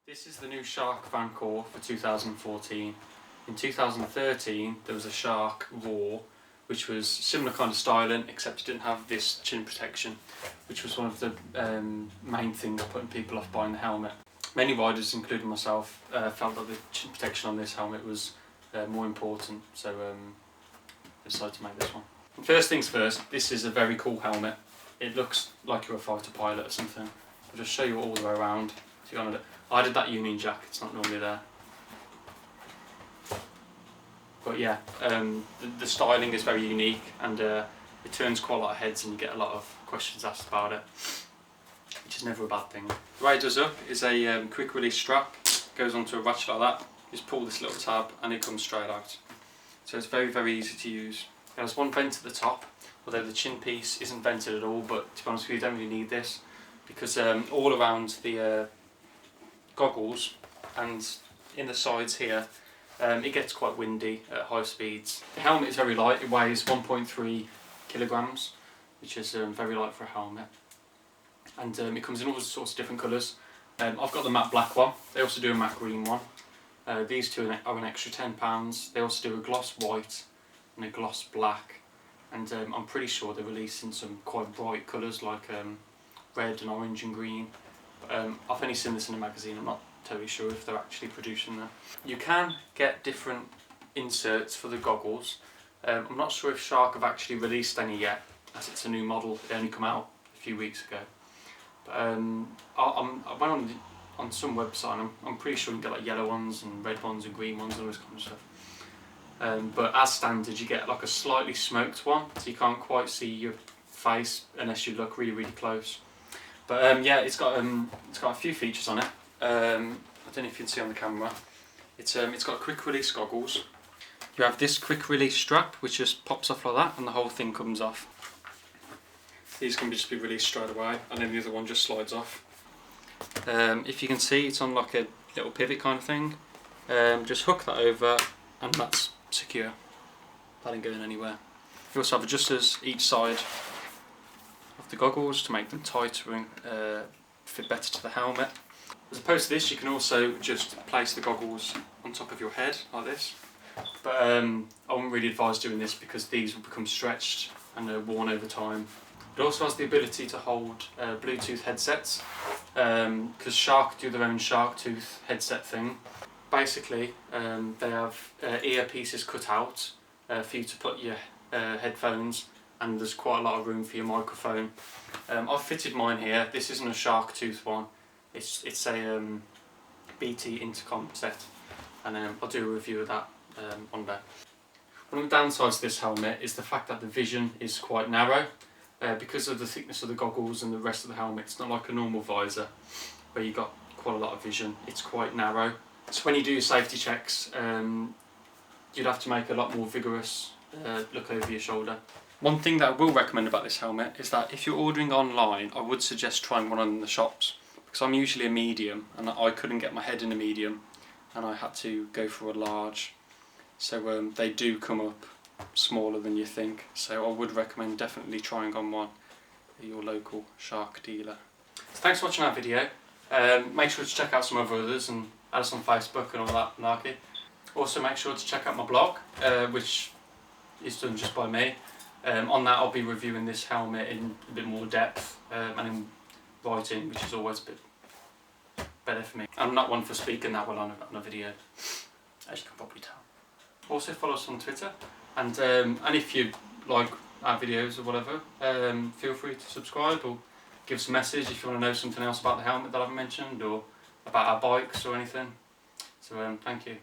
This is the new Shark Vancore for 2014. In 2013 there was a Shark Raw, which was similar kind of styling, except it didn't have this chin protection, which was one of the main things putting people off buying the helmet. Many riders, including myself, felt that the chin protection on this helmet was more important, so I decided to make this one. And first things first, this is a very cool helmet. It looks like you're a fighter pilot or something. I'll just show you all the way around. I did that Union Jack, it's not normally there. But yeah, the styling is very unique, and it turns quite a lot of heads and you get a lot of questions asked about it, which is never a bad thing. The way it does up is a quick release strap, goes onto a ratchet like that. You just pull this little tab and it comes straight out. So it's very, very easy to use. There's one vent at the top, although the chin piece isn't vented at all, but to be honest with you, you don't really need this, because all around the goggles and in the sides here, it gets quite windy at high speeds. The helmet is very light, it weighs 1.3 kilograms, which is very light for a helmet. And it comes in all sorts of different colours. I've got the matte black one, they also do a matte green one. These two are an extra £10. They also do a gloss white and a gloss black. And I'm pretty sure they're releasing some quite bright colours like red and orange and green. I've only seen this in a magazine, I'm not totally sure if they're actually producing that. You can get different inserts for the goggles. I'm not sure if Shark have actually released any yet, as it's a new model. It only come out a few weeks ago. But I went on some website, and I'm pretty sure you can get like yellow ones and red ones and green ones and all this kind of stuff. But as standard, you get like a slightly smoked one, so you can't quite see your face unless you look really, really close. But yeah, it's got a few features on it. I don't know if you can see on the camera. It's got quick release goggles. You have this quick release strap which just pops off like that, and the whole thing comes off. These can just be released straight away, and then the other one just slides off. If you can see, it's on like a little pivot kind of thing. Just hook that over and that's secure. That ain't going anywhere. You also have adjusters each side of the goggles to make them tighter and fit better to the helmet. As opposed to this, you can also just place the goggles on top of your head like this. But I wouldn't really advise doing this because these will become stretched and worn over time. It also has the ability to hold Bluetooth headsets, because Shark do their own Shark Tooth headset thing. Basically, they have earpieces cut out for you to put your headphones, and there's quite a lot of room for your microphone. I've fitted mine here. This isn't a Shark Tooth one. It's a BT intercom set, and I'll do a review of that one day. One of the downsides to this helmet is the fact that the vision is quite narrow. Because of the thickness of the goggles and the rest of the helmet, it's not like a normal visor where you've got quite a lot of vision. It's quite narrow. So when you do your safety checks, you'd have to make a lot more vigorous look over your shoulder. One thing that I will recommend about this helmet is that if you're ordering online, I would suggest trying one in the shops, because I'm usually a medium and I couldn't get my head in a medium and I had to go for a large. So they do come up smaller than you think, so I would recommend definitely trying on one at your local Shark dealer. So thanks for watching our video. Make sure to check out some of our others and add us on Facebook and all that malarkey. Also make sure to check out my blog, which is done just by me. On that I'll be reviewing this helmet in a bit more depth and in writing, which is always a bit better for me. I'm not one for speaking that well on a video, as you can probably tell. Also follow us on Twitter, and if you like our videos or whatever, feel free to subscribe or give us a message if you want to know something else about the helmet that I haven't mentioned, or about our bikes or anything. So thank you.